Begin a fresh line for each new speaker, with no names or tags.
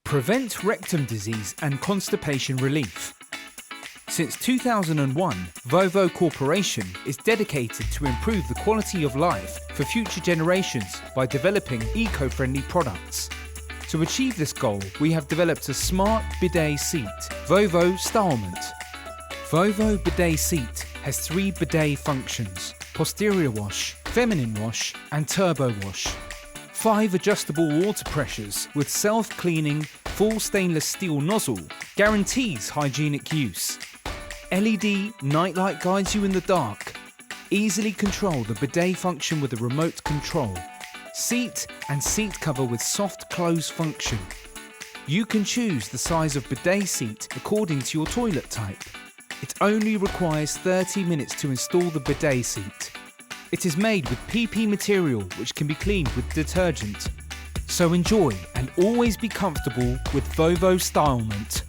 Prevent rectum disease and constipation relief. Since 2001, VOVO Corporation is dedicated to improve the quality of life for future generations by developing eco-friendly products. To achieve this goal, we have developed a smart bidet seat, VOVO STYLEMENT. VOVO bidet seat has 3 bidet functions: posterior wash, feminine wash and turbo wash. 5 adjustable water pressures with self-cleaning full stainless steel nozzle guarantees hygienic use. LED nightlight guides you in the dark. Easily control the bidet function with a remote control. Seat and seat cover with soft close function. You can choose the size of bidet seat according to your toilet type. It only requires 30 minutes to install the bidet seat. It is made with PP material which can be cleaned with detergent. So enjoy and always be comfortable with VOVO STYLEMENT.